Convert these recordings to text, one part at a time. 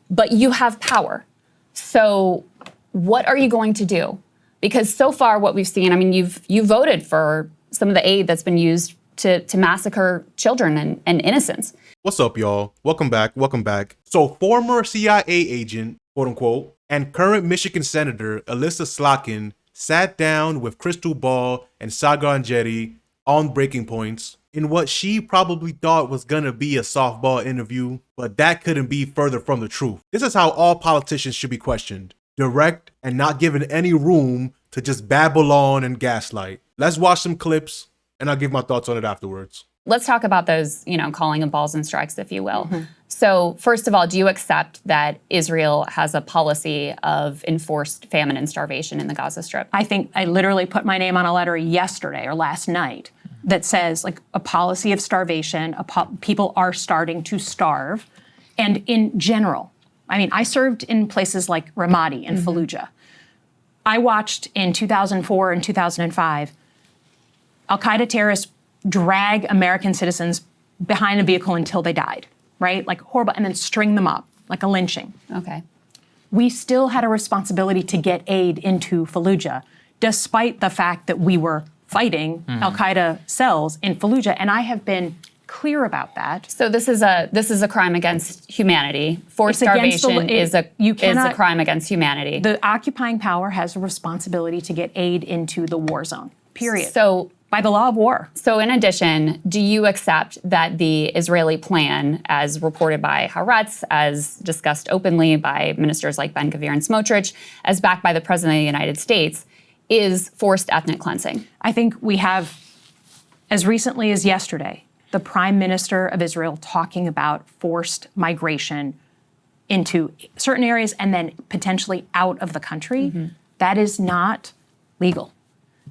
but you have power. So what are you going to do? Because so far what we've seen, I mean, you voted for some of the aid that's been used to massacre children and innocents. What's up, y'all? Welcome back. So former CIA agent, quote unquote, and current Michigan Senator Alyssa Slotkin sat down with Krystal Ball and Sagar Enjeti on Breaking Points in what she probably thought was gonna be a softball interview, but that couldn't be further from the truth. This is how all politicians should be questioned. Direct and not given any room to just babble on and gaslight. Let's watch some clips and I'll give my thoughts on it afterwards. Let's talk about those, calling of balls and strikes, if you will. So first of all, do you accept that Israel has a policy of enforced famine and starvation in the Gaza Strip? I think I literally put my name on a letter yesterday or last night that says like a policy of starvation, people are starting to starve. And in general, I mean, I served in places like Ramadi and Fallujah. I watched in 2004 and 2005, Al-Qaeda terrorists drag American citizens behind a vehicle until they died, right? Like horrible, and then string them up, like a lynching. Okay. We still had a responsibility to get aid into Fallujah, despite the fact that we were fighting Al-Qaeda cells in Fallujah, and I have been clear about that. So this is a crime against humanity. Forced starvation is a crime against humanity. The occupying power has a responsibility to get aid into the war zone, period. So by the law of war. So in addition, do you accept that the Israeli plan, as reported by Haaretz, as discussed openly by ministers like Ben-Gvir and Smotrich, as backed by the President of the United States, is forced ethnic cleansing? I think we have, as recently as yesterday, the Prime Minister of Israel talking about forced migration into certain areas and then potentially out of the country. That is not legal.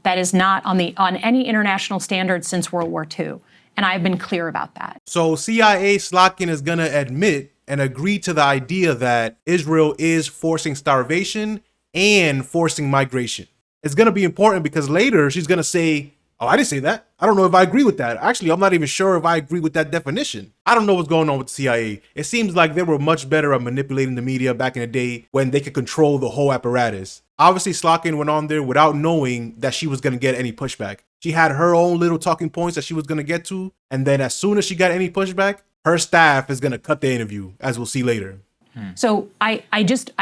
That is not on any international standard since World War II. And I've been clear about that. So CIA Slotkin is gonna admit and agree to the idea that Israel is forcing starvation and forcing migration. It's gonna be important because later she's gonna say, oh, I didn't say that. I don't know if I agree with that. Actually, I'm not even sure if I agree with that definition. I don't know what's going on with the CIA. It seems like they were much better at manipulating the media back in the day when they could control the whole apparatus. Obviously, Slotkin went on there without knowing that she was going to get any pushback. She had her own little talking points that she was going to get to. And then as soon as she got any pushback, her staff is going to cut the interview, as we'll see later. So I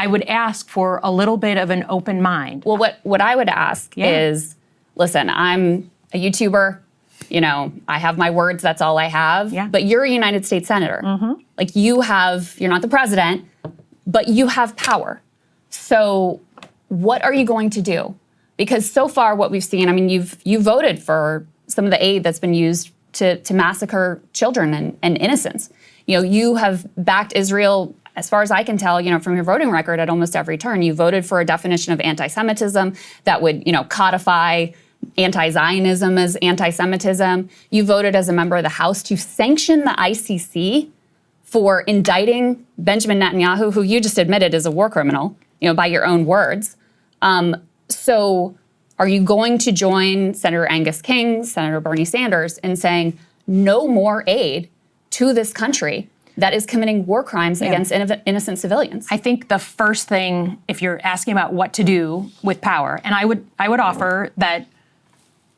would ask for a little bit of an open mind. Well, what I would ask is, listen, I'm a YouTuber, I have my words, that's all I have. But you're a United States Senator. Like you're not the president, but you have power. So what are you going to do? Because so far what we've seen, I mean, you voted for some of the aid that's been used to massacre children and innocents. You have backed Israel, as far as I can tell, from your voting record at almost every turn. You voted for a definition of anti-Semitism that would, codify anti-Zionism as anti-Semitism. You voted as a member of the House to sanction the ICC for indicting Benjamin Netanyahu, who you just admitted is a war criminal, by your own words. So are you going to join Senator Angus King, Senator Bernie Sanders in saying no more aid to this country that is committing war crimes against innocent civilians? I think the first thing, if you're asking about what to do with power, and I would offer that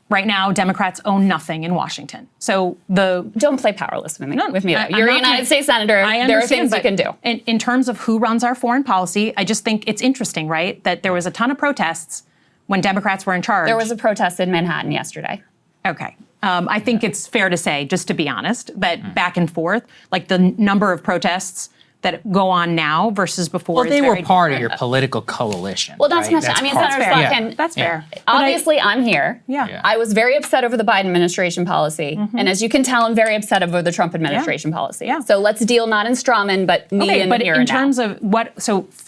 right now Democrats own nothing in Washington. So don't play powerless with me. You're a United States Senator. There are things you can do. In terms of who runs our foreign policy, I just think it's interesting, right, that there was a ton of protests when Democrats were in charge. There was a protest in Manhattan yesterday. Okay. I think it's fair to say, just to be honest, that back and forth, like the number of protests that go on now versus before. Well, they were part of your political coalition. Well, not to mention, Senator Slotkin, that's fair. Obviously, I'm here. Yeah. I was very upset over the Biden administration policy. And as you can tell, I'm very upset over the Trump administration policy. So let's deal not in strawman, but me and here and now. But in terms of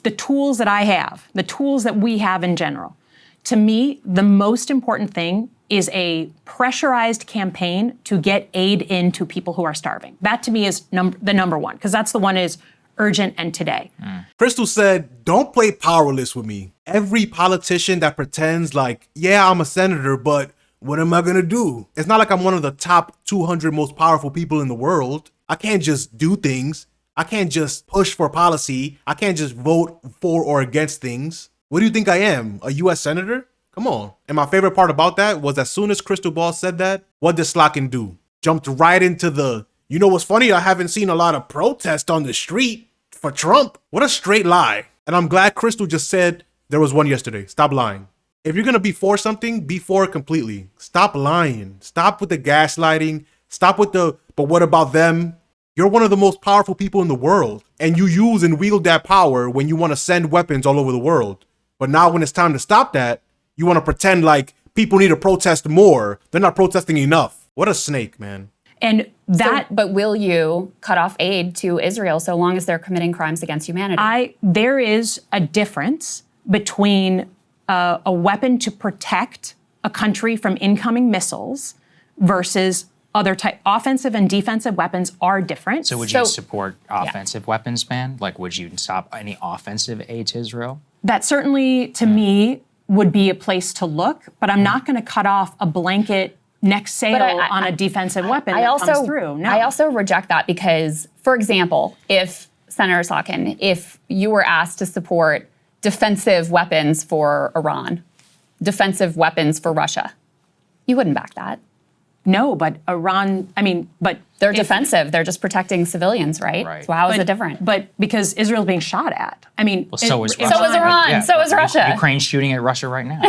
the tools that I have, the tools that we have in general, to me, the most important thing is a pressurized campaign to get aid into people who are starving. That to me is the number one, because that's the one is urgent and today. Krystal said, don't play powerless with me. Every politician that pretends like, yeah, I'm a senator, but what am I gonna do? It's not like I'm one of the top 200 most powerful people in the world. I can't just do things. I can't just push for policy. I can't just vote for or against things. What do you think I am? A U.S. Senator? Come on. And my favorite part about that was as soon as Krystal Ball said that, what did Slotkin do? Jumped right into the, you know what's funny? I haven't seen a lot of protest on the street for Trump. What a straight lie. And I'm glad Krystal just said there was one yesterday. Stop lying. If you're going to be for something, be for it completely. Stop lying. Stop with the gaslighting. Stop with the, but what about them? You're one of the most powerful people in the world, and you use and wield that power when you want to send weapons all over the world. But now when it's time to stop that, you want to pretend like people need to protest more. They're not protesting enough. What a snake, man. And that, but will you cut off aid to Israel so long as they're committing crimes against humanity? There is a difference between a weapon to protect a country from incoming missiles versus other type. Offensive and defensive weapons are different. So would you support offensive weapons ban? Like, would you stop any offensive aid to Israel? That certainly, to me, would be a place to look, but I'm not going to cut off a blanket next sale on a defensive weapon that comes through. No. I also reject that because, for example, if Senator Slotkin, if you were asked to support defensive weapons for Iran, defensive weapons for Russia, you wouldn't back that. No, but Iran, but they're defensive. They're just protecting civilians, right? So how is it different? But because Israel's being shot at. So is Russia. So is Iran. Yeah. So is Russia. Ukraine's shooting at Russia right now.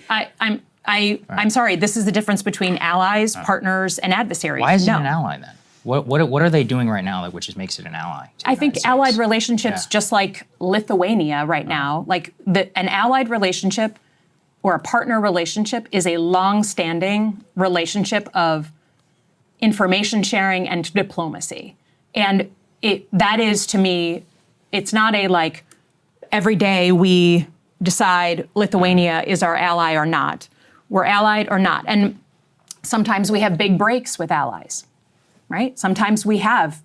Right? I'm sorry. This is the difference between allies, partners, and adversaries. Why is it an ally then? What are they doing right now that which makes it an ally? I think allied relationships, just like Lithuania right now, like an allied relationship or a partner relationship is a long-standing relationship of information sharing and diplomacy. And that is, to me, it's not a like every day we decide Lithuania is our ally or not. We're allied or not. And sometimes we have big breaks with allies, right? Sometimes we have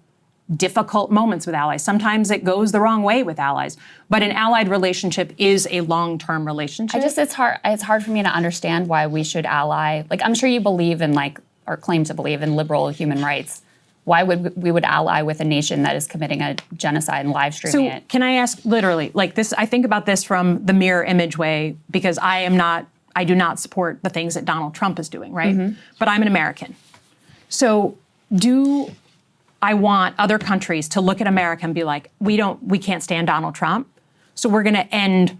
difficult moments with allies. Sometimes it goes the wrong way with allies. But an allied relationship is a long-term relationship. It's hard for me to understand why we should ally. Like, I'm sure you believe in, like, or claim to believe in liberal human rights. Why would we ally with a nation that is committing a genocide and live streaming it? Can I ask, literally, like this, I think about this from the mirror image way, because I do not support the things that Donald Trump is doing, right? Mm-hmm. But I'm an American. So do I want other countries to look at America and be like, we can't stand Donald Trump, so we're going to end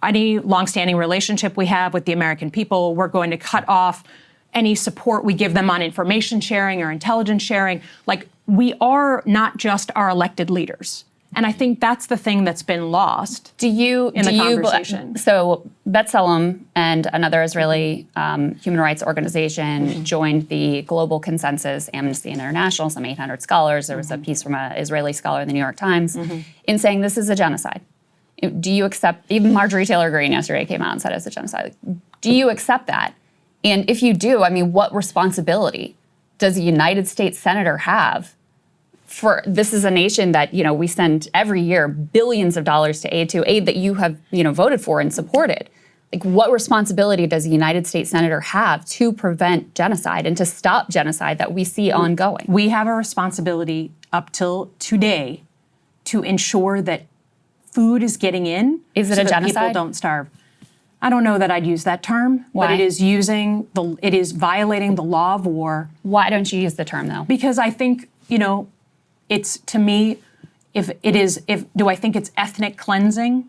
any longstanding relationship we have with the American people. We're going to cut off any support we give them on information sharing or intelligence sharing. Like, we are not just our elected leaders. And I think that's the thing that's been lost in the conversation. So B'Tselem and another Israeli human rights organization joined the global consensus, Amnesty International, some 800 scholars. There was a piece from an Israeli scholar in the New York Times in saying this is a genocide. Do you accept, even Marjorie Taylor Greene yesterday came out and said it's a genocide. Do you accept that? And if you do, what responsibility does a United States senator have? For this is a nation that, we send every year billions of dollars to aid that you have, voted for and supported. Like, what responsibility does a United States senator have to prevent genocide and to stop genocide that we see ongoing? We have a responsibility up till today to ensure that food is getting in. Is it a genocide? People don't starve. I don't know that I'd use that term. Why? But it is violating the law of war. Why don't you use the term though? Because I think, it's, to me, do I think it's ethnic cleansing,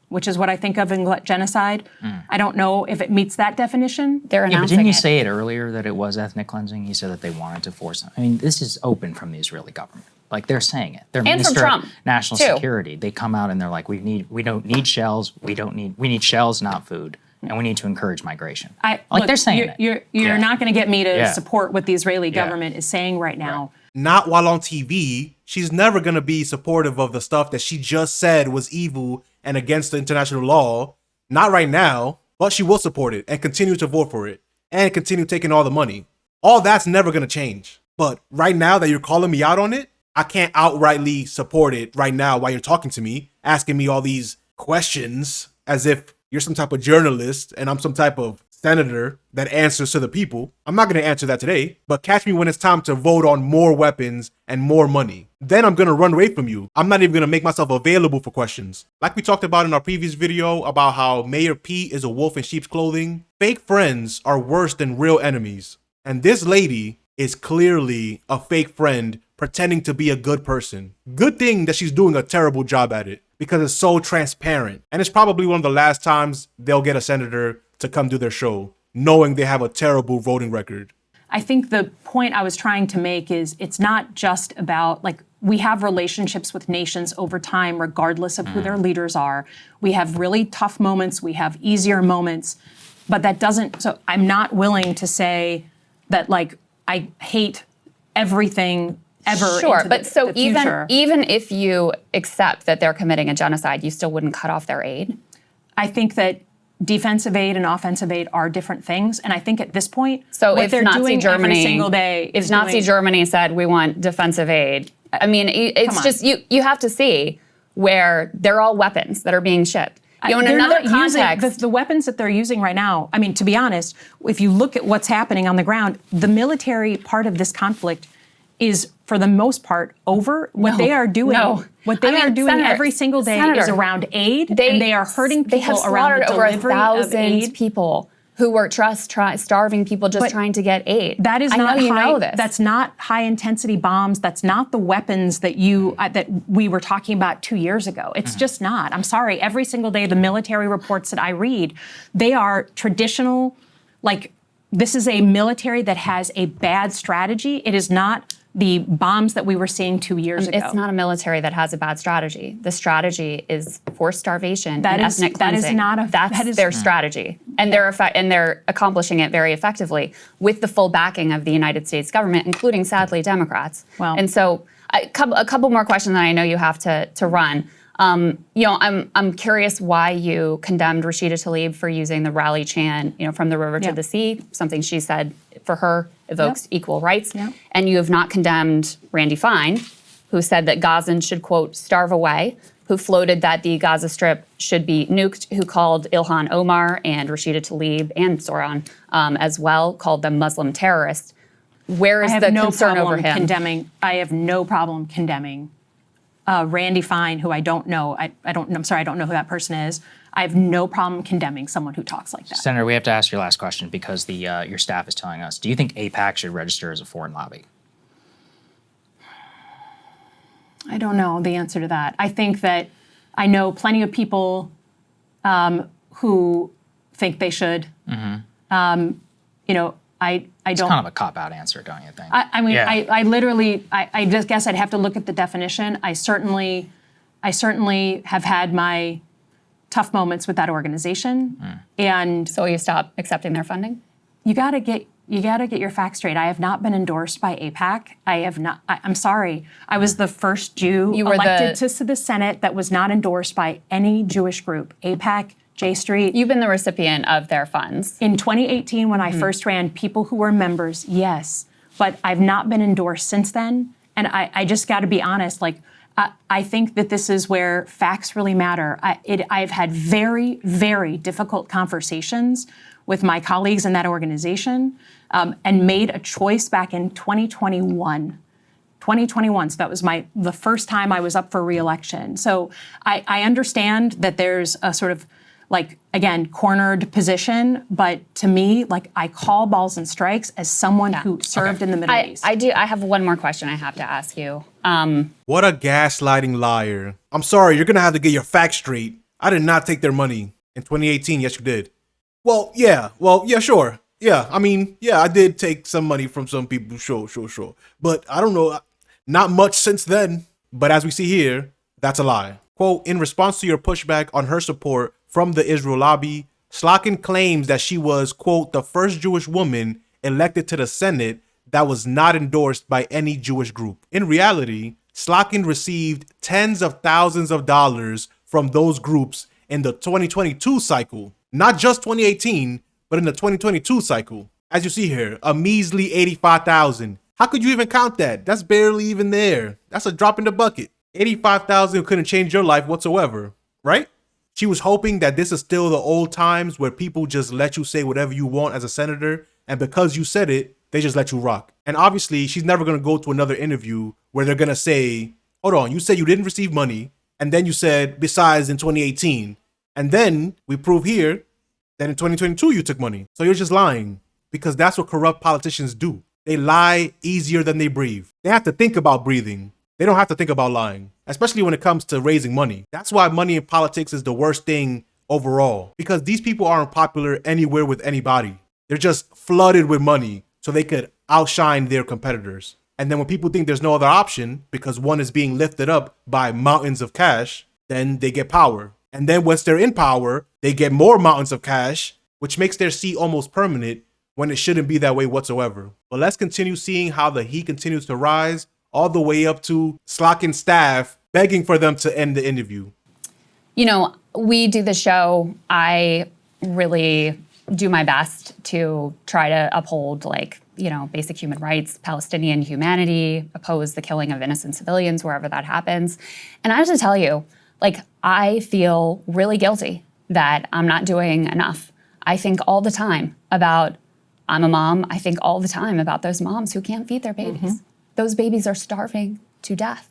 which is what I think of in genocide? I don't know if it meets that definition. They're announcing but didn't you say it earlier that it was ethnic cleansing? You said that they wanted to force it. This is open from the Israeli government. Like, they're saying it. Their Minister of National Security, they come out and they're like, we don't need shells. We need shells, not food. And we need to encourage migration. They're saying it. You're not going to get me to support what the Israeli government is saying right now. Right. Not while on TV. She's never going to be supportive of the stuff that she just said was evil and against the international law. Not right now, but she will support it and continue to vote for it and continue taking all the money. All that's never going to change. But right now that you're calling me out on it, I can't outrightly support it right now while you're talking to me, asking me all these questions as if you're some type of journalist and I'm some type of senator that answers to the people. I'm not going to answer that today, but catch me when it's time to vote on more weapons and more money. Then I'm going to run away from you. I'm not even going to make myself available for questions. Like we talked about in our previous video about how Mayor Pete is a wolf in sheep's clothing, fake friends are worse than real enemies. And this lady is clearly a fake friend pretending to be a good person. Good thing that she's doing a terrible job at it because it's so transparent. And it's probably one of the last times they'll get a senator to come do their show, knowing they have a terrible voting record. I think the point I was trying to make is it's not just about, like, we have relationships with nations over time, regardless of who their leaders are. We have really tough moments. We have easier moments. But that doesn't, so I'm not willing to say that, like, I hate everything ever. Sure, into but the, so the future. even if you accept that they're committing a genocide, you still wouldn't cut off their aid? I think that defensive aid and offensive aid are different things, and I think at this point, so what if they're Nazi doing Germany, every single day, if Nazi Germany said we want defensive aid, I mean, it's just you have to see where they're all weapons that are being shipped. You know, in another context, the weapons that they're using right now, I mean, to be honest, if you look at what's happening on the ground, the military part of this conflict is, for the most part, over. What they are doing, what they are doing every single day is around aid, and they are hurting people. They have around slaughtered the over delivery of aid. 1,000 people who were starving people just trying to get aid. That is I not know you high, know this. That's not high intensity bombs. That's not the weapons that that we were talking about 2 years ago. It's just not. I'm sorry. Every single day, the military reports that I read, they are traditional. Like, this is a military that has a bad strategy. It is not the bombs that we were seeing 2 years ago. It's not a military that has a bad strategy. The strategy is forced starvation and ethnic cleansing. That is not a. That's their strategy, and they're accomplishing it very effectively with the full backing of the United States government, including, sadly, Democrats. Well, and so a couple more questions that I know you have to run. I'm curious why you condemned Rashida Tlaib for using the rally chant, from the river to the sea, something she said for her evokes equal rights. And you have not condemned Randy Fine, who said that Gazans should, quote, starve away, who floated that the Gaza Strip should be nuked, who called Ilhan Omar and Rashida Tlaib and Soran as well, called them Muslim terrorists. Where is the concern over him? I have no problem condemning Randy Fine, who I don't know. I'm sorry, I don't know who that person is. I have no problem condemning someone who talks like that. Senator, we have to ask your last question because your staff is telling us. Do you think AIPAC should register as a foreign lobby? I don't know the answer to that. I think that I know plenty of people who think they should. It's kind of a cop-out answer, don't you think? I literally, I just guess I'd have to look at the definition. I certainly have had my tough moments with that organization. And so you stop accepting their funding? You gotta get your facts straight. I have not been endorsed by AIPAC. I'm sorry. I was the first Jew elected to the Senate that was not endorsed by any Jewish group. AIPAC, J Street. You've been the recipient of their funds. In 2018, when I first ran, people who were members, yes. But I've not been endorsed since then. And I just got to be honest, I think that this is where facts really matter. I've had very, very difficult conversations with my colleagues in that organization and made a choice back in 2021. So that was the first time I was up for re-election. So I understand that there's a sort of, cornered position, but to me, I call balls and strikes as someone who served in the Middle East. I have one more question I have to ask you. What a gaslighting liar. I'm sorry, you're gonna have to get your facts straight. I did not take their money. In 2018, yes, you did. Well, yeah, sure. Yeah, I did take some money from some people, sure. But I don't know, not much since then. But as we see here, that's a lie. Quote, in response to your pushback on her support from the Israel lobby, Slotkin claims that she was, quote, the first Jewish woman elected to the Senate that was not endorsed by any Jewish group. In reality, Slotkin received tens of thousands of dollars from those groups in the 2022 cycle. Not just 2018, but in the 2022 cycle. As you see here, a measly $85,000. How could you even count that? That's barely even there. That's a drop in the bucket. $85,000 couldn't change your life whatsoever, right? She was hoping that this is still the old times where people just let you say whatever you want as a senator, and because you said it, they just let you rock. And obviously, she's never going to go to another interview where they're going to say, hold on, you said you didn't receive money, and then you said, besides in 2018, and then we prove here that in 2022 you took money. So you're just lying, because that's what corrupt politicians do. They lie easier than they breathe. They have to think about breathing. They don't have to think about lying, especially when it comes to raising money. That's why money in politics is the worst thing overall, because these people aren't popular anywhere with anybody. They're just flooded with money so they could outshine their competitors. And then when people think there's no other option because one is being lifted up by mountains of cash, then they get power. And then once they're in power, they get more mountains of cash, which makes their seat almost permanent when it shouldn't be that way whatsoever. But let's continue seeing how the heat continues to rise all the way up to Slotkin's staff begging for them to end the interview. You know, we do the show. I really do my best to try to uphold, like, you know, basic human rights, Palestinian humanity, oppose the killing of innocent civilians wherever that happens. And I have to tell you, like, I feel really guilty that I'm not doing enough. I think all the time about, I'm a mom, I think all the time about those moms who can't feed their babies. Mm-hmm. Those babies are starving to death.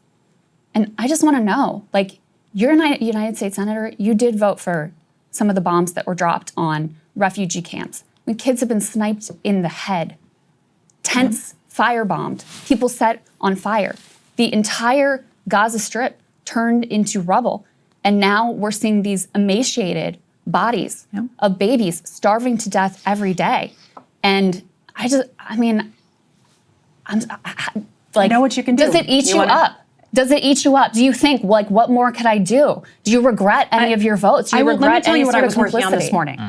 And I just want to know, like, you're a United States Senator, you did vote for some of the bombs that were dropped on refugee camps. When kids have been sniped in the head, tents firebombed, people set on fire. The entire Gaza Strip turned into rubble. And now we're seeing these emaciated bodies of babies starving to death every day. And I know what you can do. Does it eat you up? Does it eat you up? Do you think, like, what more could I do? Do you regret any of your votes? Do you regret let me tell any you what sort I of was working on this morning.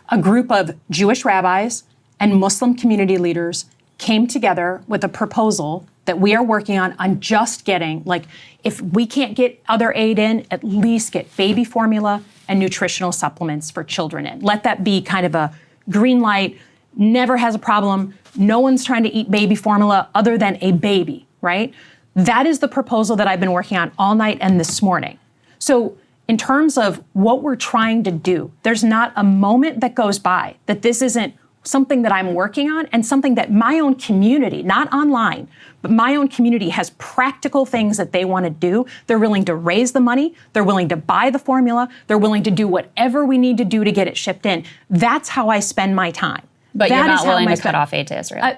A group of Jewish rabbis and Muslim community leaders came together with a proposal that we are working on just getting, like, if we can't get other aid in, at least get baby formula and nutritional supplements for children in. Let that be kind of a green light, never has a problem. No one's trying to eat baby formula other than a baby, right? That is the proposal that I've been working on all night and this morning. So in terms of what we're trying to do, there's not a moment that goes by that this isn't something that I'm working on and something that my own community, not online, but my own community has practical things that they want to do. They're willing to raise the money. They're willing to buy the formula. They're willing to do whatever we need to do to get it shipped in. That's how I spend my time. But you're not willing to cut off aid to Israel.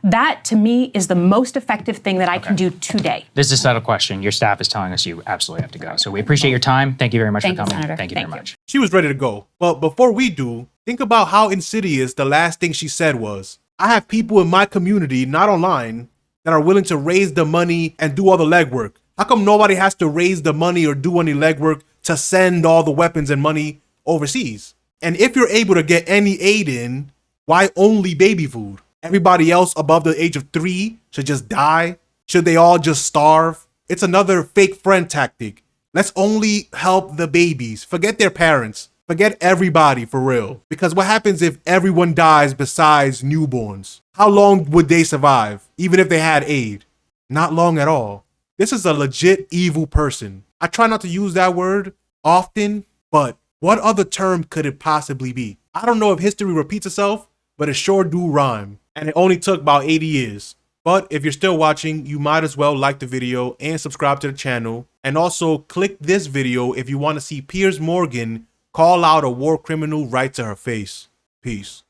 That to me is the most effective thing that I can do today. This is a subtle question. Your staff is telling us you absolutely have to go. So we appreciate your time. Thank you very much for coming. Senator. Thank you very much. She was ready to go. But before we do, think about how insidious the last thing she said was. I have people in my community, not online, that are willing to raise the money and do all the legwork. How come nobody has to raise the money or do any legwork to send all the weapons and money overseas? And if you're able to get any aid in, why only baby food? Everybody else above the age of 3 should just die? Should they all just starve? It's another fake friend tactic. Let's only help the babies. Forget their parents. Forget everybody for real. Because what happens if everyone dies besides newborns? How long would they survive, even if they had aid? Not long at all. This is a legit evil person. I try not to use that word often, but what other term could it possibly be? I don't know if history repeats itself, but it sure do rhyme. And it only took about 80 years. But if you're still watching, you might as well like the video and subscribe to the channel. And also click this video if you want to see Piers Morgan call out a war criminal right to her face. Peace.